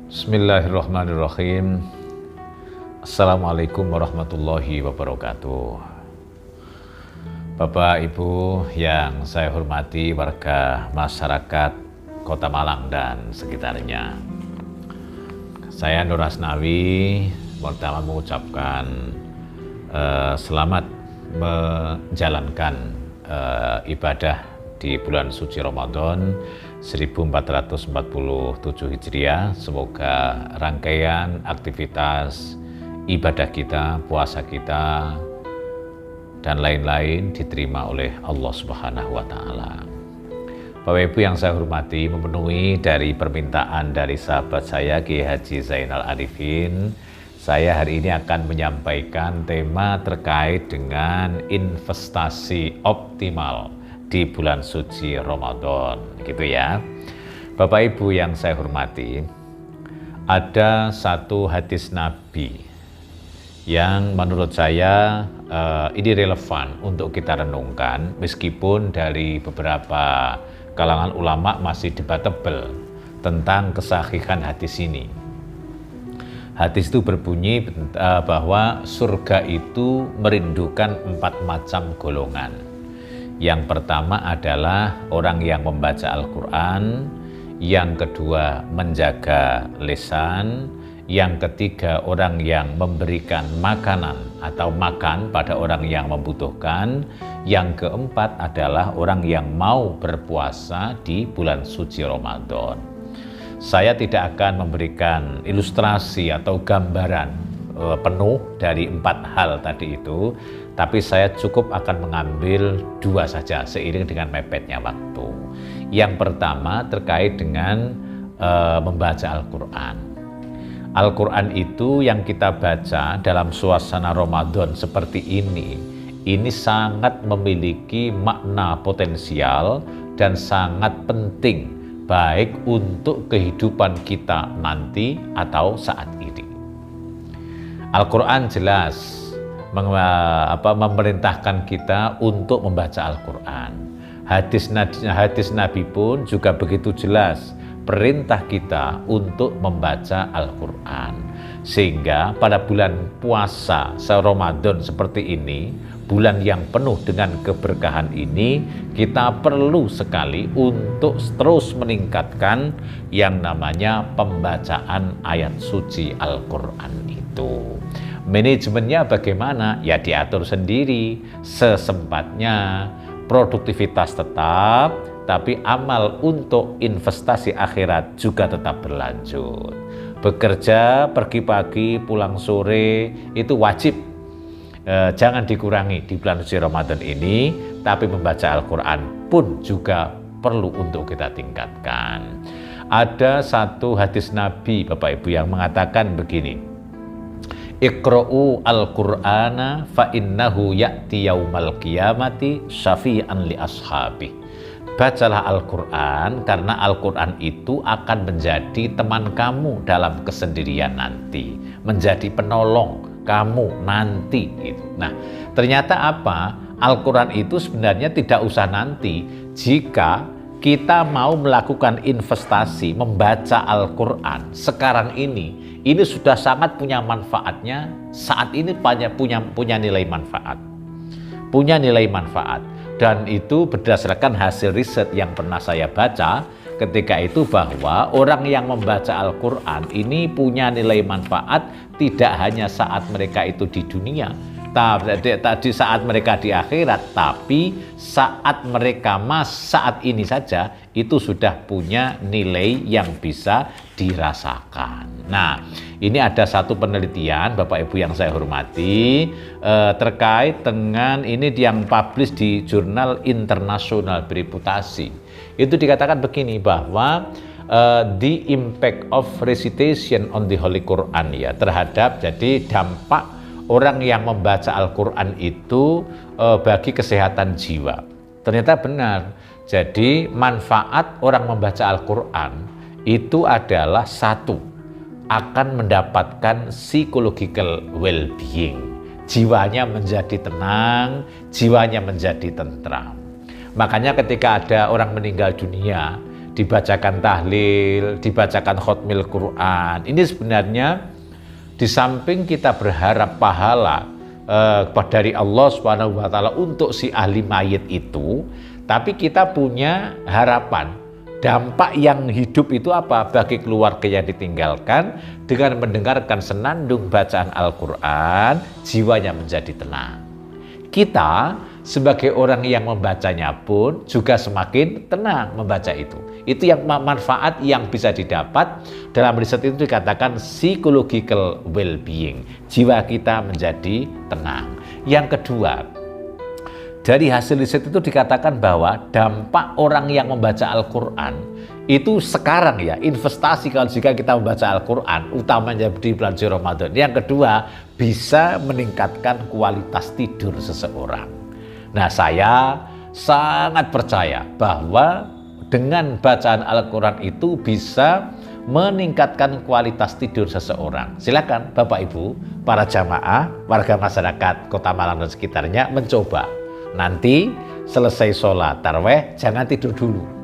Bismillahirrahmanirrahim. Assalamualaikum warahmatullahi wabarakatuh. Bapak Ibu yang saya hormati, warga masyarakat Kota Malang dan sekitarnya. Saya Nur Asnawi pertama mengucapkan selamat menjalankan ibadah di bulan suci Ramadan 1447 Hijriah. Semoga rangkaian aktivitas ibadah kita, puasa kita, dan lain-lain diterima oleh Allah Subhanahu wa Ta'ala. Bapak Ibu yang saya hormati, memenuhi dari permintaan dari sahabat saya Kiai Haji Zainal Arifin, saya hari ini akan menyampaikan tema terkait dengan investasi optimal di bulan suci Ramadan, gitu ya. Bapak Ibu yang saya hormati, ada satu hadis Nabi yang menurut saya ini relevan untuk kita renungkan, meskipun dari beberapa kalangan ulama masih debatable tentang kesahihan hadis ini. Hadis itu berbunyi bahwa surga itu merindukan 4 macam golongan. Yang pertama adalah orang yang membaca Al-Quran, yang kedua menjaga lisan, yang ketiga orang yang memberikan makanan atau makan pada orang yang membutuhkan, yang keempat adalah orang yang mau berpuasa di bulan suci Ramadan. Saya tidak akan memberikan ilustrasi atau gambaran penuh dari 4 hal tadi itu, tapi saya cukup akan mengambil 2 saja seiring dengan mepetnya waktu. Yang pertama terkait dengan membaca Al-Quran. Al-Quran itu yang kita baca dalam suasana Ramadan seperti ini sangat memiliki makna potensial dan sangat penting, baik untuk kehidupan kita nanti atau saat ini. Al-Quran jelas memerintahkan kita untuk membaca Al-Quran. Hadis Nabi pun juga begitu jelas perintah kita untuk membaca Al-Quran. Sehingga pada bulan puasa Ramadan seperti ini, bulan yang penuh dengan keberkahan ini, kita perlu sekali untuk terus meningkatkan yang namanya pembacaan ayat suci Al-Quran itu. Manajemennya bagaimana? Ya diatur sendiri, sesempatnya, produktivitas tetap, tapi amal untuk investasi akhirat juga tetap berlanjut. Bekerja, pergi pagi, pulang sore, itu wajib. Jangan dikurangi di bulan suci Ramadan ini, tapi membaca Al-Quran pun juga perlu untuk kita tingkatkan. Ada satu hadis Nabi, Bapak Ibu, yang mengatakan begini, Iqra'u al-Qur'ana fa innahu ya'ti yaumal qiyamati syafi'an li ashabi. Bacalah Al-Quran karena Al-Quran itu akan menjadi teman kamu dalam kesendirian nanti, menjadi penolong kamu nanti gitu. Nah, ternyata apa? Al-Quran itu sebenarnya tidak usah nanti. Jika kita mau melakukan investasi membaca Al-Quran sekarang ini sudah sangat punya manfaatnya. Saat ini punya nilai manfaat. Punya nilai manfaat. Dan itu berdasarkan hasil riset yang pernah saya baca ketika itu, bahwa orang yang membaca Al-Quran ini punya nilai manfaat tidak hanya saat mereka itu di dunia, tadi saat mereka di akhirat, tapi saat mereka saat ini saja itu sudah punya nilai yang bisa dirasakan. Nah, ini ada satu penelitian Bapak Ibu yang saya hormati terkait dengan ini yang publish di jurnal internasional bereputasi. Itu dikatakan begini, bahwa the impact of recitation on the Holy Quran, ya, terhadap jadi dampak orang yang membaca Al-Quran itu bagi kesehatan jiwa. Ternyata benar. Jadi manfaat orang membaca Al-Quran itu adalah satu, akan mendapatkan psychological well-being. Jiwanya menjadi tenang, jiwanya menjadi tentram. Makanya ketika ada orang meninggal dunia, dibacakan tahlil, dibacakan khotmil Quran. Ini sebenarnya di samping kita berharap pahala dari Allah Subhanahu wa taala untuk si ahli mayit itu, tapi kita punya harapan dampak yang hidup itu apa bagi keluarga yang ditinggalkan. Dengan mendengarkan senandung bacaan Al-Quran, jiwanya menjadi tenang. Kita sebagai orang yang membacanya pun juga semakin tenang membaca itu. Itu yang manfaat yang bisa didapat. Dalam riset itu dikatakan psychological well-being. Jiwa kita menjadi tenang. Yang kedua, dari hasil riset itu dikatakan bahwa dampak orang yang membaca Al-Quran itu sekarang ya, investasi kalau jika kita membaca Al-Quran, utamanya di bulan suci Ramadan. Yang kedua, bisa meningkatkan kualitas tidur seseorang. Nah, saya sangat percaya bahwa dengan bacaan Al-Quran itu bisa meningkatkan kualitas tidur seseorang. Silakan Bapak Ibu, para jamaah, warga masyarakat Kota Malang dan sekitarnya mencoba. Nanti selesai sholat tarawih jangan tidur dulu.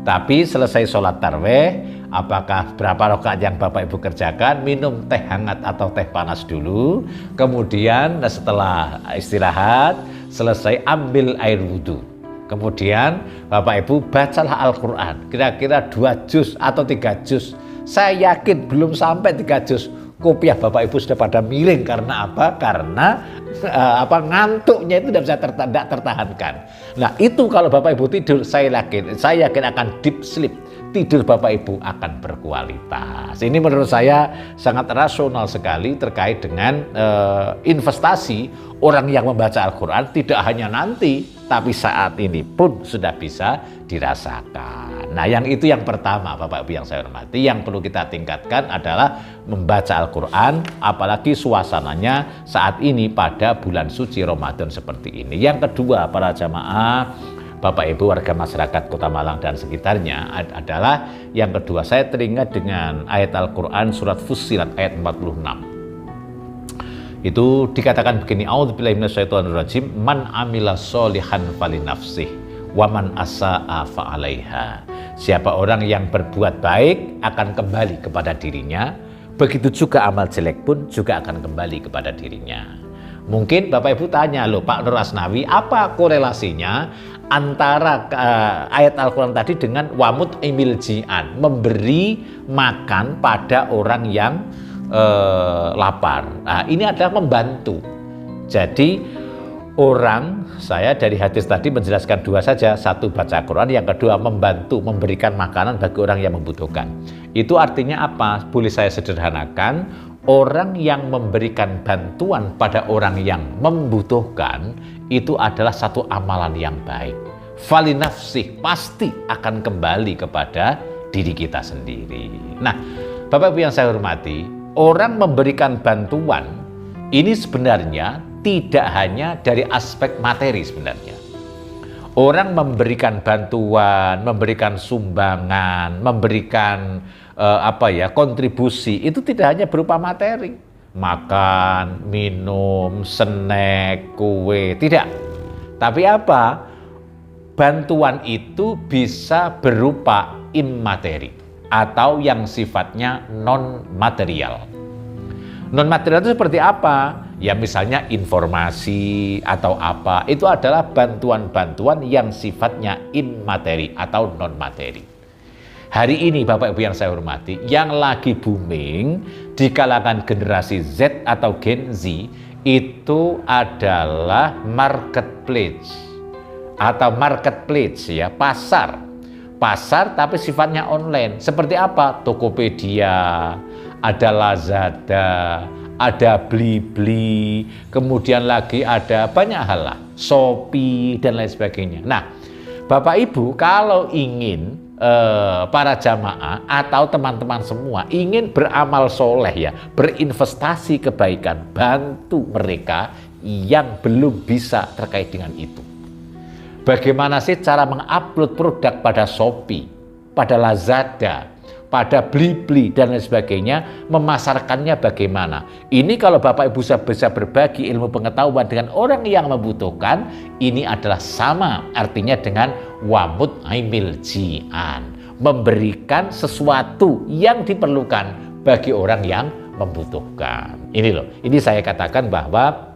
Tapi selesai sholat tarawih, apakah berapa rakaat yang Bapak Ibu kerjakan, minum teh hangat atau teh panas dulu. Kemudian setelah istirahat, selesai ambil air wudhu. Kemudian Bapak Ibu bacalah Al-Quran. Kira-kira 2 juz atau 3 juz. Saya yakin belum sampai 3 juz. Kopiah Bapak Ibu sudah pada miring. Karena apa? Karena ngantuknya itu tidak bisa tertahankan. Nah, itu kalau Bapak Ibu tidur, saya yakin akan deep sleep. Tidur Bapak Ibu akan berkualitas. Ini menurut saya sangat rasional sekali terkait dengan investasi orang yang membaca Al-Quran, tidak hanya nanti, tapi saat ini pun sudah bisa dirasakan. Nah, yang itu yang pertama Bapak Ibu yang saya hormati. Yang perlu kita tingkatkan adalah membaca Al-Quran, apalagi suasananya saat ini pada bulan suci Ramadan seperti ini. Yang kedua, para jamaah, Bapak Ibu warga masyarakat Kota Malang dan sekitarnya adalah yang kedua, saya teringat dengan ayat Al-Quran surat Fussilat ayat 46. Itu dikatakan begini, a'udzubillahi minasyaitonirrajim, man amila sholihan falinafsih wa man asa'a fa'alaiha. Siapa orang yang berbuat baik akan kembali kepada dirinya, begitu juga amal jelek pun juga akan kembali kepada dirinya. Mungkin Bapak Ibu tanya, loh Pak Nur Asnawi, apa korelasinya antara ayat Al-Quran tadi dengan wamut imil ji'an, memberi makan pada orang yang lapar. Nah, ini adalah membantu. Jadi saya dari hadis tadi menjelaskan 2 saja. 1 baca Quran, yang kedua membantu, memberikan makanan bagi orang yang membutuhkan. Itu artinya apa? Boleh saya sederhanakan, orang yang memberikan bantuan pada orang yang membutuhkan itu adalah satu amalan yang baik. Falinafsih, pasti akan kembali kepada diri kita sendiri. Nah, Bapak Ibu yang saya hormati, orang memberikan bantuan ini sebenarnya tidak hanya dari aspek materi sebenarnya. Orang memberikan bantuan, memberikan sumbangan, memberikan kontribusi itu tidak hanya berupa materi, makan, minum, snack, kue, tidak. Tapi apa? Bantuan itu bisa berupa immateri atau yang sifatnya non material. Non material itu seperti apa? Ya misalnya informasi atau apa, itu adalah bantuan-bantuan yang sifatnya immateri atau non materi. Hari ini Bapak Ibu yang saya hormati, yang lagi booming di kalangan generasi Z atau Gen Z itu adalah marketplace atau marketplace ya, pasar tapi sifatnya online. Seperti apa? Tokopedia, ada Lazada, ada Blibli, kemudian lagi ada banyak hal lah, Shopee dan lain sebagainya. Nah, Bapak Ibu kalau ingin para jamaah atau teman-teman semua ingin beramal soleh ya, berinvestasi kebaikan, bantu mereka yang belum bisa terkait dengan itu. Bagaimana sih cara mengupload produk pada Shopee, pada Lazada, pada Blibli dan lain sebagainya, memasarkannya bagaimana? Ini kalau Bapak Ibu bisa berbagi ilmu pengetahuan dengan orang yang membutuhkan, ini adalah sama artinya dengan wamut aimil ji'an, memberikan sesuatu yang diperlukan bagi orang yang membutuhkan. Ini loh, ini saya katakan bahwa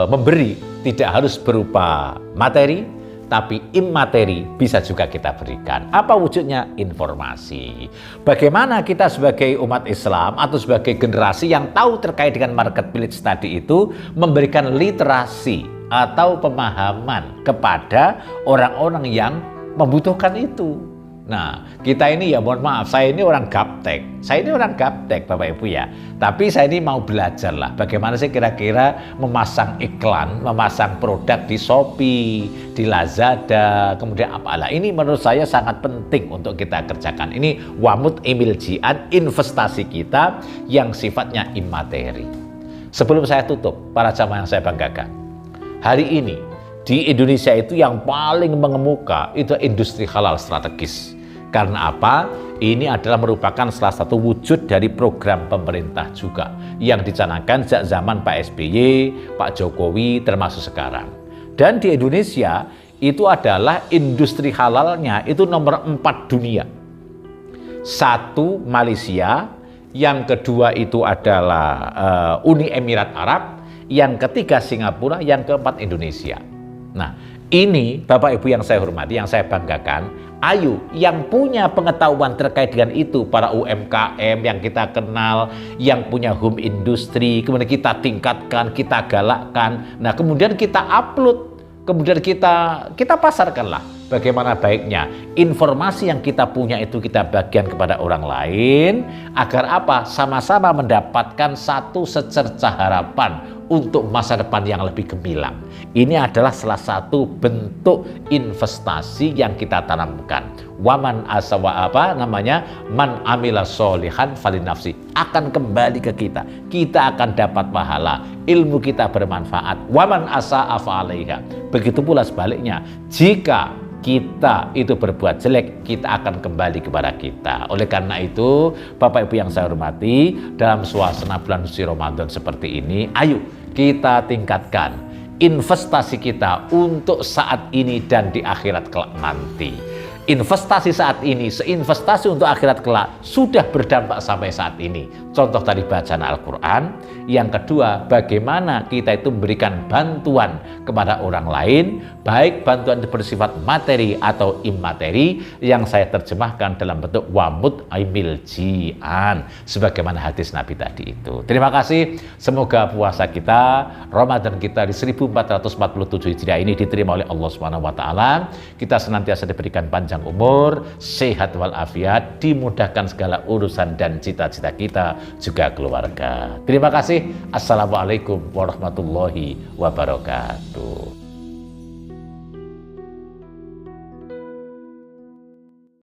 memberi tidak harus berupa materi, tapi imateri bisa juga kita berikan. Apa wujudnya? Informasi. Bagaimana kita sebagai umat Islam atau sebagai generasi yang tahu terkait dengan marketplace tadi itu memberikan literasi atau pemahaman kepada orang-orang yang membutuhkan itu. Nah, kita ini ya mohon maaf, saya ini orang gaptek. Saya ini orang gaptek Bapak Ibu ya. Tapi saya ini mau belajar lah bagaimana sih kira-kira memasang iklan, memasang produk di Shopee, di Lazada, kemudian apalah. Ini menurut saya sangat penting untuk kita kerjakan. Ini wamut emiljian, investasi kita yang sifatnya imateri. Sebelum saya tutup, para jamaah yang saya banggakan, hari ini di Indonesia itu yang paling mengemuka itu industri halal strategis. Karena apa? Ini adalah merupakan salah satu wujud dari program pemerintah juga yang dicanangkan sejak zaman Pak SBY, Pak Jokowi termasuk sekarang. Dan di Indonesia itu adalah industri halalnya itu nomor 4 dunia. 1 Malaysia, yang kedua itu adalah Uni Emirat Arab, yang ketiga Singapura, yang keempat Indonesia. Nah, ini Bapak Ibu yang saya hormati, yang saya banggakan, ayo yang punya pengetahuan terkait dengan itu, para UMKM yang kita kenal, yang punya home industry, kemudian kita tingkatkan, kita galakkan, nah kemudian kita upload, kemudian kita pasarkanlah. Bagaimana baiknya informasi yang kita punya itu kita bagikan kepada orang lain, agar apa? Sama-sama mendapatkan satu secercah harapan untuk masa depan yang lebih gemilang. Ini adalah salah satu bentuk investasi yang kita tanamkan. Waman asawa man amila solihan falinafsi, akan kembali ke kita. Kita akan dapat pahala, ilmu kita bermanfaat. Waman asa afalaiha. Begitu pula sebaliknya, jika kita itu berbuat jelek, kita akan kembali kepada kita. Oleh karena itu, Bapak Ibu yang saya hormati, dalam suasana bulan suci Ramadan seperti ini, ayo kita tingkatkan investasi kita untuk saat ini dan di akhirat kelak nanti. Investasi saat ini, seinvestasi untuk akhirat kelak, sudah berdampak sampai saat ini. Contoh tadi bacaan Al-Quran. Yang kedua, bagaimana kita itu memberikan bantuan kepada orang lain, baik bantuan itu bersifat materi atau imateri, yang saya terjemahkan dalam bentuk wamut aimiljian, sebagaimana hadis Nabi tadi itu. Terima kasih, semoga puasa kita, Ramadan kita di 1447 Hijriah ini diterima oleh Allah SWT. Kita senantiasa diberikan panjang umur, sehat walafiat, dimudahkan segala urusan dan cita-cita kita, juga keluarga. Terima kasih. Assalamualaikum warahmatullahi wabarakatuh.